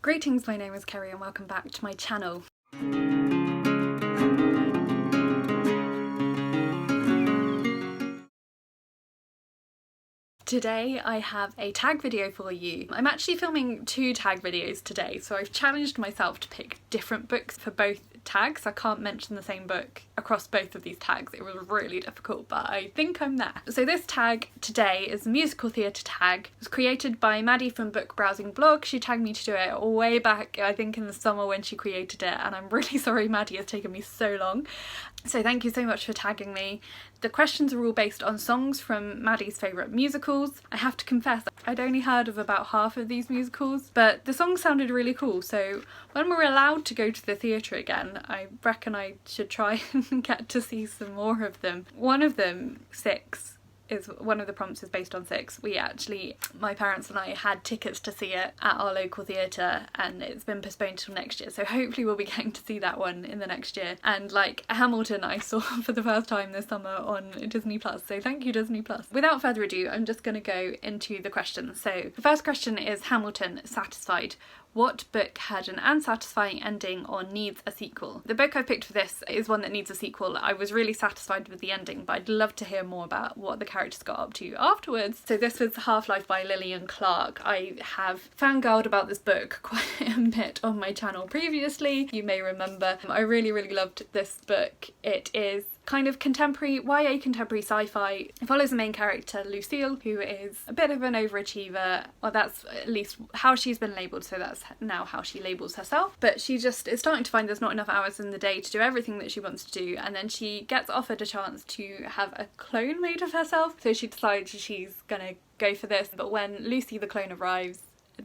Greetings, my name is Kerry and welcome back to my channel. Today I have a tag video for you. I'm actually filming two tag videos today, so I've challenged myself to pick different books for both tags. I can't mention the same book across both of these tags. It was really difficult, but I think I'm there. So this tag today is a musical theatre tag. It was created by Maddie from Book Browsing Blog. She tagged me to do it way back, I think in the summer when she created it, and I'm really sorry Maddie, it's taken me so long. So thank you so much for tagging me. The questions are all based on songs from Maddie's favourite musicals. I have to confess, I'd only heard of about half of these musicals, but the songs sounded really cool, so when we're allowed to go to the theatre again, I reckon I should try and get to see some more of them. One of them, Six, is one of the prompts is based on Six. My parents and I had tickets to see it at our local theatre and it's been postponed till next year, so hopefully we'll be getting to see that one in the next year. And like Hamilton I saw for the first time this summer on Disney+, so thank you Disney+. Without further ado, I'm just going to go into the questions. So the first question is Hamilton, satisfied. What book had an unsatisfying ending or needs a sequel? The book I picked for this is one that needs a sequel. I was really satisfied with the ending, but I'd love to hear more about what the characters got up to afterwards. So this was Half-Life by Lilian. I have fangirled about this book quite a bit on my channel previously. You may remember. I really loved this book. It is kind of contemporary, YA contemporary sci-fi. It follows the main character, Lucille, who is a bit of an overachiever. Well, that's at least how she's been labelled, so that's now how she labels herself. But she just is starting to find there's not enough hours in the day to do everything that she wants to do, and then she gets offered a chance to have a clone made of herself, so she decides she's gonna go for this. But when Lucy the clone arrives,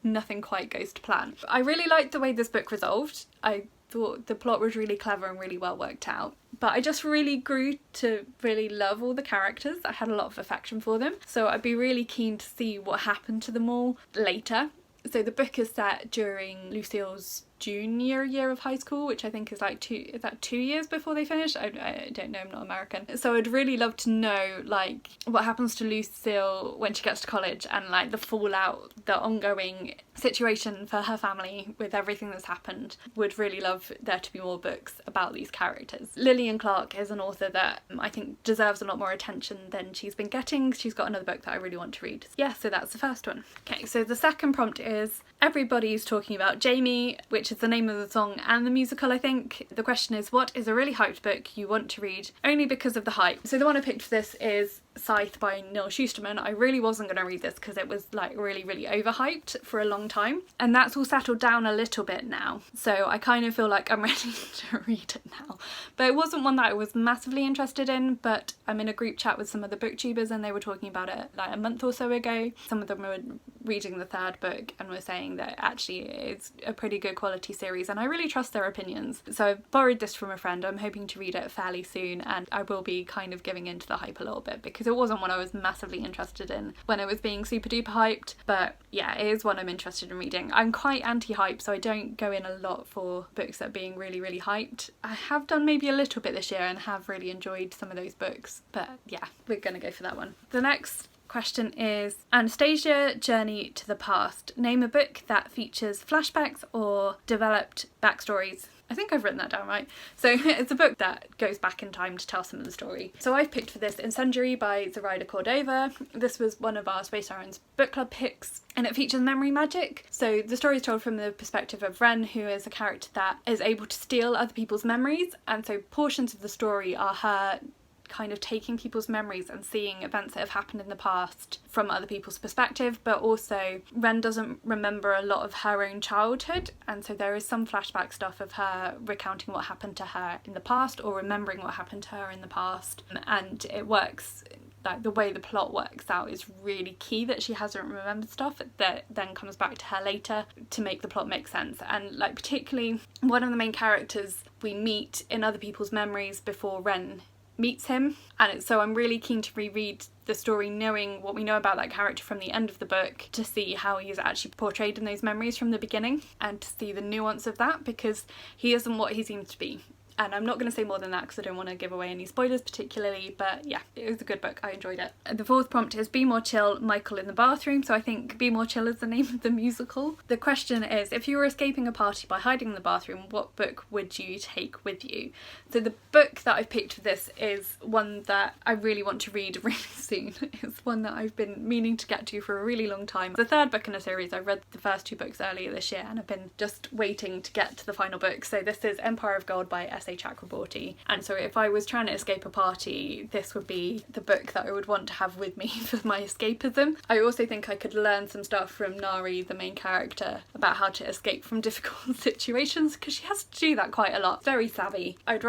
nothing quite goes to plan. I really liked the way this book resolved. I thought the plot was really clever and really well worked out, but I just really grew to really love all the characters. I had a lot of affection for them, so I'd be really keen to see what happened to them all later. So the book is set during Lucille's junior year of high school, which I think is like 2 years before they finish? I don't know, I'm not American. So I'd really love to know like what happens to Lucille when she gets to college and like the fallout, the ongoing situation for her family with everything that's happened. Would really love there to be more books about these characters. Lilian Clark is an author that I think deserves a lot more attention than she's been getting. She's got another book that I really want to read. Yeah, so that's the first one. Okay, so the second prompt is Everybody's Talking About Jamie, which is the name of the song and the musical, I think. The question is, what is a really hyped book you want to read only because of the hype? So the one I picked for this is Scythe by Neal Shusterman. I really wasn't going to read this because it was like really overhyped for a long time, and that's all settled down a little bit now, so I kind of feel like I'm ready to read it now. But it wasn't one that I was massively interested in, but I'm in a group chat with some of the booktubers and they were talking about it like a month or so ago. Some of them were reading the third book and were saying that actually it's a pretty good quality series, and I really trust their opinions. So I've borrowed this from a friend. I'm hoping to read it fairly soon, and I will be kind of giving into the hype a little bit because it wasn't one I was massively interested in when it was being super duper hyped, but yeah, it is one I'm interested in reading. I'm quite anti-hype, so I don't go in a lot for books that are being really hyped. I have done maybe a little bit this year and have really enjoyed some of those books, but yeah, we're gonna go for that one. The next question is Anastasia, Journey to the Past. Name a book that features flashbacks or developed backstories. I think I've written that down right. So it's a book that goes back in time to tell some of the story. So I've picked for this Incendiary by Zoraida Cordova. This was one of our Space Sirens book club picks, and it features memory magic. So the story is told from the perspective of Ren, who is a character that is able to steal other people's memories, and so portions of the story are her kind of taking people's memories and seeing events that have happened in the past from other people's perspective, but also Ren doesn't remember a lot of her own childhood, and so there is some flashback stuff of her recounting what happened to her in the past or remembering what happened to her in the past, and it works. Like the way the plot works out is really key, that she hasn't remembered stuff that then comes back to her later to make the plot make sense. And like particularly one of the main characters we meet in other people's memories before Ren meets him, and so I'm really keen to reread the story knowing what we know about that character from the end of the book, to see how he is actually portrayed in those memories from the beginning and to see the nuance of that, because he isn't what he seems to be. And I'm not going to say more than that because I don't want to give away any spoilers particularly, but yeah, it was a good book. I enjoyed it. The fourth prompt is Be More Chill, Michael in the Bathroom. So I think Be More Chill is the name of the musical. The question is, if you were escaping a party by hiding in the bathroom, what book would you take with you? So the book that I've picked for this is one that I really want to read really soon. It's one that I've been meaning to get to for a really long time. The third book in a series. I read the first two books earlier this year and I've been just waiting to get to the final book. So this is Empire of Gold by S.A. Chakraborty. And so if I was trying to escape a party, this would be the book that I would want to have with me for my escapism. I also think I could learn some stuff from Nari, the main character, about how to escape from difficult situations, because she has to do that quite a lot. Very savvy. I'd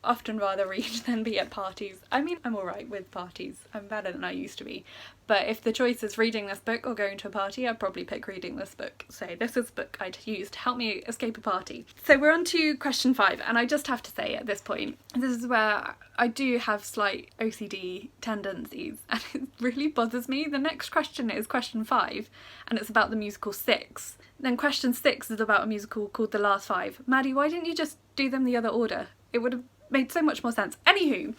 often rather read than be at parties. I mean, I'm alright with parties. I'm better than I used to be. But if the choice is reading this book or going to a party, I'd probably pick reading this book. So this is the book I'd use to help me escape a party. So we're on to question 5, and I just have to say at this point, this is where I do have slight OCD tendencies and it really bothers me. The next question is question 5 and it's about the musical 6. Then question 6 is about a musical called The Last Five. Maddie, why didn't you just do them the other order? It would have made so much more sense. Anywho,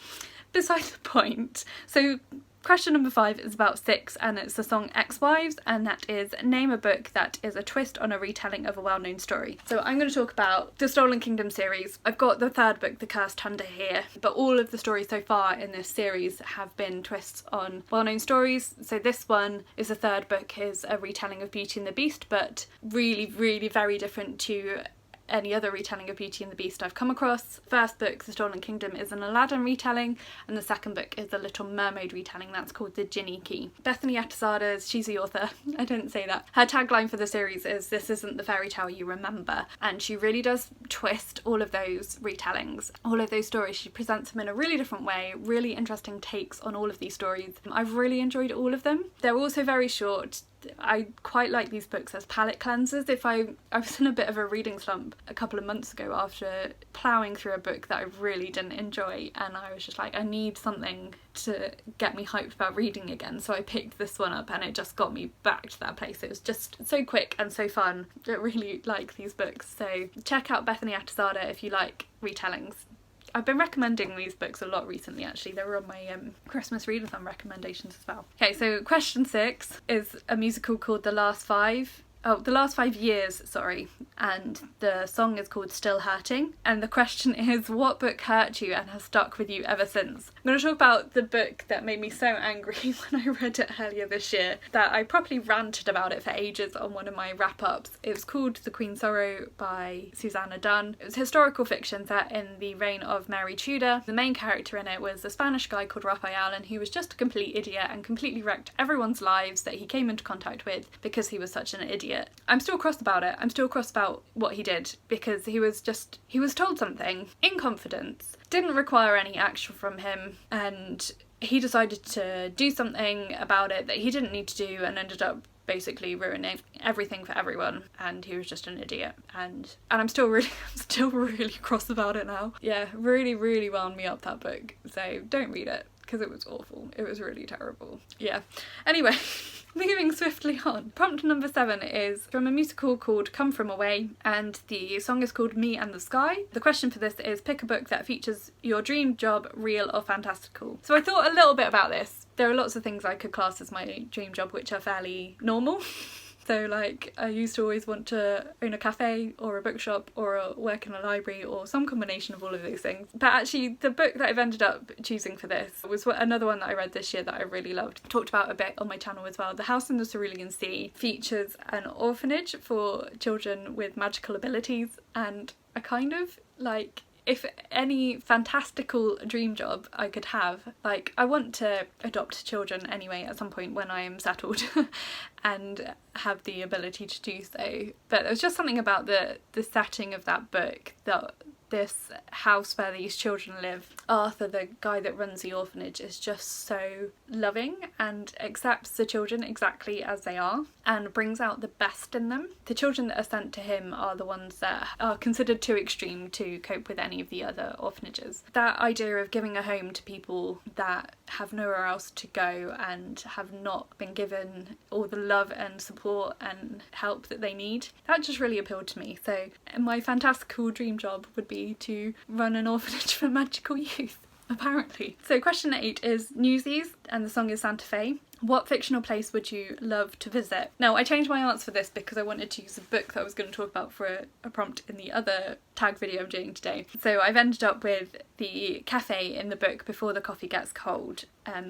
beside the point. So question number 5 is about 6 and it's the song Ex-Wives, and that is name a book that is a twist on a retelling of a well-known story. So I'm going to talk about the Stolen Kingdom series. I've got the third book, The Cursed Thunder, here, but all of the stories so far in this series have been twists on well-known stories. So this one is the third book, is a retelling of Beauty and the Beast, but really, really very different to any other retelling of Beauty and the Beast I've come across. First book, The Stolen Kingdom, is an Aladdin retelling, and the second book is a Little Mermaid retelling that's called The Jinni Key. Bethany Atazadeh, she's the author, I didn't say that. Her tagline for the series is "This isn't the fairy tale you remember," and she really does twist all of those retellings, all of those stories. She presents them in a really different way, really interesting takes on all of these stories. I've really enjoyed all of them. They're also very short. I quite like these books as palate cleansers. I was in a bit of a reading slump a couple of months ago after ploughing through a book that I really didn't enjoy, and I was just like, I need something to get me hyped about reading again, so I picked this one up and it just got me back to that place. It was just so quick and so fun. I really like these books, so check out Bethany Atazadeh if you like retellings. I've been recommending these books a lot recently actually. They were on my Christmas readathon recommendations as well. Okay, so question 6 is a musical called The Last 5 Years, sorry, and the song is called Still Hurting, and the question is, what book hurt you and has stuck with you ever since? I'm going to talk about the book that made me so angry when I read it earlier this year that I properly ranted about it for ages on one of my wrap-ups. It was called The Queen's Sorrow by Suzannah Dunn. It was historical fiction set in the reign of Mary Tudor. The main character in it was a Spanish guy called Raphael, and he was just a complete idiot and completely wrecked everyone's lives that he came into contact with because he was such an idiot. I'm still cross about it. I'm still cross about what he did because he was told something in confidence, didn't require any action from him, and he decided to do something about it that he didn't need to do and ended up basically ruining everything for everyone, and he was just an idiot, and I'm still really cross about it now. Yeah, really wound me up, that book, so don't read it because it was awful. It was really terrible. Yeah. Anyway, moving swiftly on. Prompt number 7 is from a musical called Come From Away, and the song is called Me and the Sky. The question for this is, pick a book that features your dream job, real or fantastical. So I thought a little bit about this. There are lots of things I could class as my dream job which are fairly normal. So like, I used to always want to own a cafe or a bookshop or work in a library or some combination of all of those things. But actually the book that I've ended up choosing for this was another one that I read this year that I really loved. Talked about a bit on my channel as well. The House in the Cerulean Sea features an orphanage for children with magical abilities, and I kind of like, if any fantastical dream job I could have, like, I want to adopt children anyway at some point when I am settled and have the ability to do so. But there was just something about the setting of that book, that this house where these children live. Arthur, the guy that runs the orphanage, is just so loving and accepts the children exactly as they are and brings out the best in them. The children that are sent to him are the ones that are considered too extreme to cope with any of the other orphanages. That idea of giving a home to people that have nowhere else to go and have not been given all the love and support and help that they need. That just really appealed to me. So my fantastical dream job would be to run an orphanage for magical youth, apparently. So question 8 is Newsies, and the song is Santa Fe. What fictional place would you love to visit? Now, I changed my answer for this because I wanted to use a book that I was going to talk about for a prompt in the other tag video I'm doing today. So I've ended up with the cafe in the book Before the Coffee Gets Cold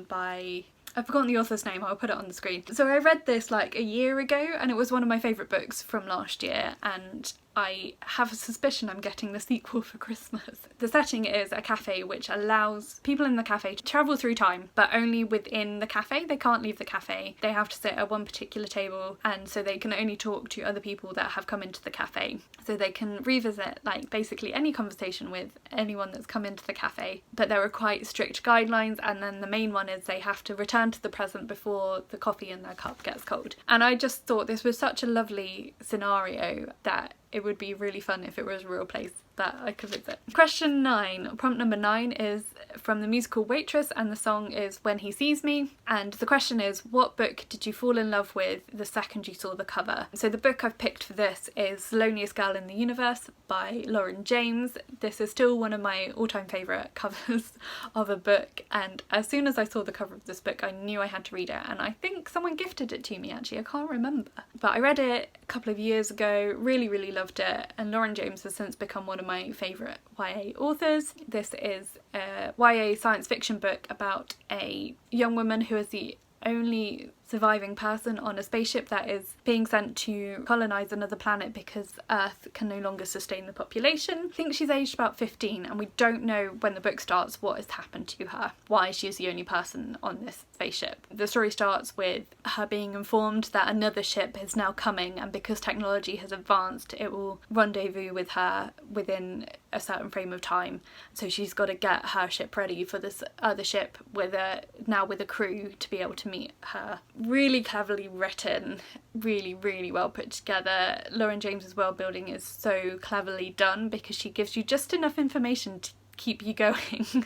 by... I've forgotten the author's name, I'll put it on the screen. So I read this like a year ago and it was one of my favourite books from last year, and I have a suspicion I'm getting the sequel for Christmas. The setting is a cafe which allows people in the cafe to travel through time, but only within the cafe. They can't leave the cafe. They have to sit at one particular table, and so they can only talk to other people that have come into the cafe. So they can revisit like basically any conversation with anyone that's come into the cafe, but there are quite strict guidelines, and then the main one is they have to return to the present before the coffee in their cup gets cold. And I just thought this was such a lovely scenario that it would be really fun if it was a real place that I could visit. Question 9, prompt number 9, is from the musical Waitress, and the song is When He Sees Me. And the question is, what book did you fall in love with the second you saw the cover? So the book I've picked for this is Loneliest Girl in the Universe by Lauren James. This is still one of my all-time favourite covers of a book, and as soon as I saw the cover of this book I knew I had to read it, and I think someone gifted it to me actually, I can't remember. But I read it a couple of years ago, really loved it, and Lauren James has since become one of my favourite YA authors. This is a YA science fiction book about a young woman who is the only surviving person on a spaceship that is being sent to colonise another planet because Earth can no longer sustain the population. I think she's aged about 15, and we don't know when the book starts what has happened to her, why she is the only person on this spaceship. The story starts with her being informed that another ship is now coming, and because technology has advanced it will rendezvous with her within a certain frame of time. So she's got to get her ship ready for this other ship with a crew to be able to meet her. Really cleverly written, really well put together. Lauren James's world building is so cleverly done because she gives you just enough information to keep you going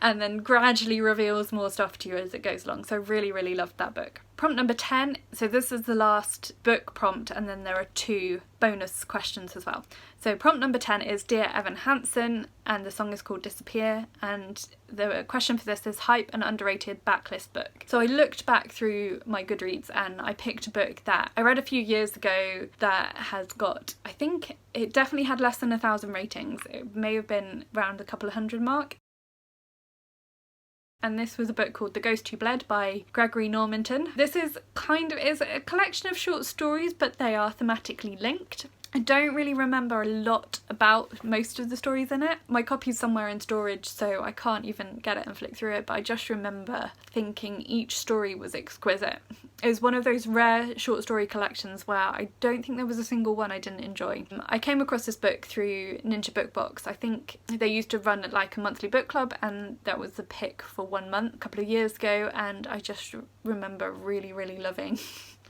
and then gradually reveals more stuff to you as it goes along. So really loved that book. Prompt number 10, so this is the last book prompt, and then there are 2 bonus questions as well. So prompt number 10 is Dear Evan Hansen, and the song is called Disappear, and the question for this is hype and underrated backlist book. So I looked back through my Goodreads and I picked a book that I read a few years ago that has got, I think it definitely had less than 1,000 ratings. It may have been around a couple of hundred mark. And this was a book called The Ghost Who Bled by Gregory Norminton. This is a collection of short stories, but they are thematically linked. I don't really remember a lot about most of the stories in it. My copy's somewhere in storage, so I can't even get it and flick through it, but I just remember thinking each story was exquisite. It was one of those rare short story collections where I don't think there was a single one I didn't enjoy. I came across this book through Ninja Book Box. I think they used to run like a monthly book club, and that was the pick for 1 month a couple of years ago, and I just remember really loving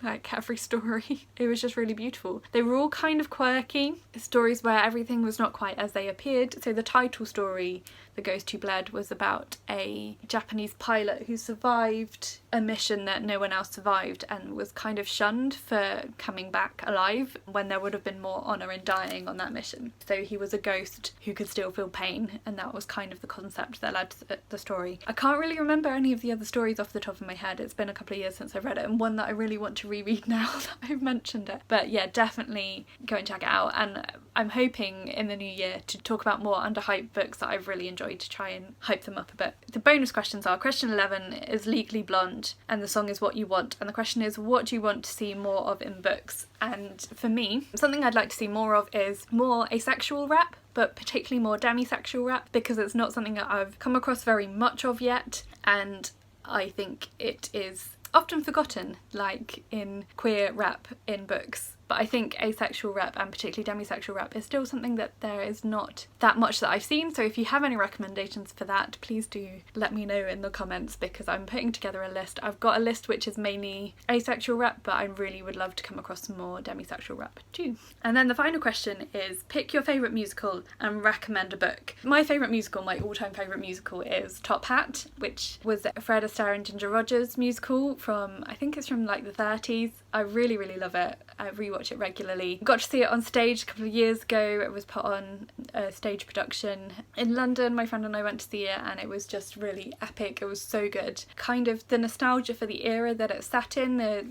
like every story. It was just really beautiful. They were all kind of quirky, stories where everything was not quite as they appeared. So the title story, The Ghost Who Bled, was about a Japanese pilot who survived a mission that no one else survived and was kind of shunned for coming back alive when there would have been more honour in dying on that mission. So he was a ghost who could still feel pain, and that was kind of the concept that led to the story. I can't really remember any of the other stories off the top of my head. It's been a couple of years since I read it, and one that I really want to reread now that I've mentioned it. But yeah, definitely go and check it out, and I'm hoping in the new year to talk about more underhyped books that I've really enjoyed to try and hype them up a bit. The bonus questions are, question 11 is Legally Blonde and the song is What You Want, and the question is, what do you want to see more of in books? And for me, something I'd like to see more of is more asexual rap, but particularly more demisexual rap, because it's not something that I've come across very much of yet, and I think it is often forgotten, like in queer rap in books. but I think asexual rep, and particularly demisexual rep, is still something that there is not that much that I've seen. So if you have any recommendations for that, please do let me know in the comments, because I'm putting together a list. I've got a list which is mainly asexual rep, but I really would love to come across some more demisexual rep too. And then the final question is, pick your favourite musical and recommend a book. My favourite musical, my all-time favourite musical, is Top Hat, which was Fred Astaire and Ginger Rogers musical from, I think it's from like the 30s. I really, really love it. I rewatch it regularly. Got to see it on stage a couple of years ago. It was put on a stage production in London. My friend and I went to see it, and it was just really epic. It was so good. Kind of the nostalgia for the era that it's set in, the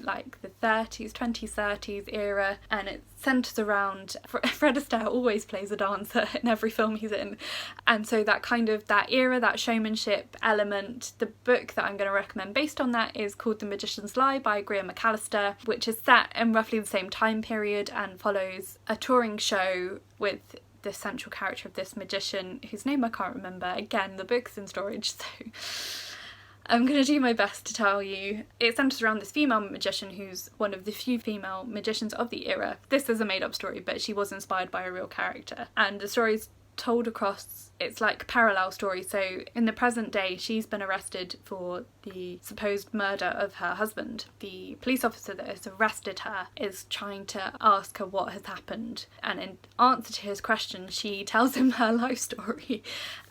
30s, 20s, 30s era, and it centres around Fred Astaire always plays a dancer in every film he's in, and so that era, that showmanship element. The book that I'm going to recommend based on that is called The Magician's Lie by Greer Macallister, which is set in roughly the same time period and follows a touring show with the central character of this magician whose name I can't remember. Again, the book's in storage, so I'm going to do my best to tell you. It centres around this female magician who's one of the few female magicians of the era. This is a made-up story, but she was inspired by a real character, and the story's told across, it's like parallel story. So in the present day, she's been arrested for the supposed murder of her husband. The police officer that has arrested her is trying to ask her what has happened, and in answer to his question, she tells him her life story.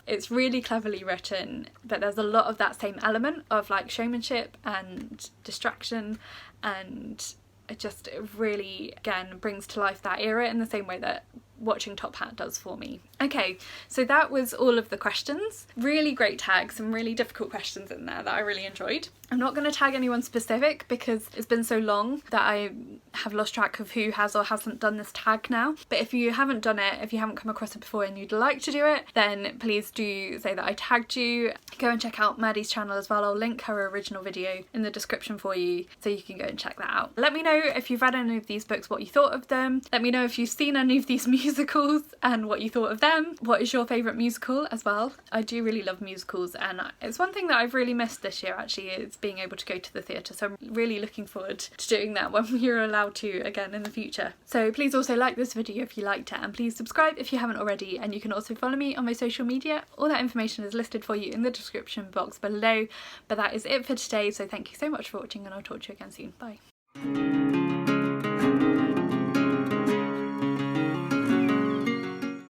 It's really cleverly written, but there's a lot of that same element of like showmanship and distraction, and it just really, again, brings to life that era in the same way that watching Top Hat does for me. Okay, so that was all of the questions. Really great tags, some really difficult questions in there that I really enjoyed. I'm not going to tag anyone specific because it's been so long that I have lost track of who has or hasn't done this tag now. But if you haven't done it, if you haven't come across it before and you'd like to do it, then please do say that I tagged you. Go and check out Maddie's channel as well. I'll link her original video in the description for you, so you can go and check that out. Let me know if you've read any of these books, what you thought of them. Let me know if you've seen any of these musicals and what you thought of them. What is your favourite musical as well? I do really love musicals, and it's one thing that I've really missed this year actually, is being able to go to the theatre, so I'm really looking forward to doing that when you're allowed to again in the future. So please also like this video if you liked it, and please subscribe if you haven't already, and you can also follow me on my social media. All that information is listed for you in the description box below. But that is it for today, so thank you so much for watching, and I'll talk to you again soon. Bye.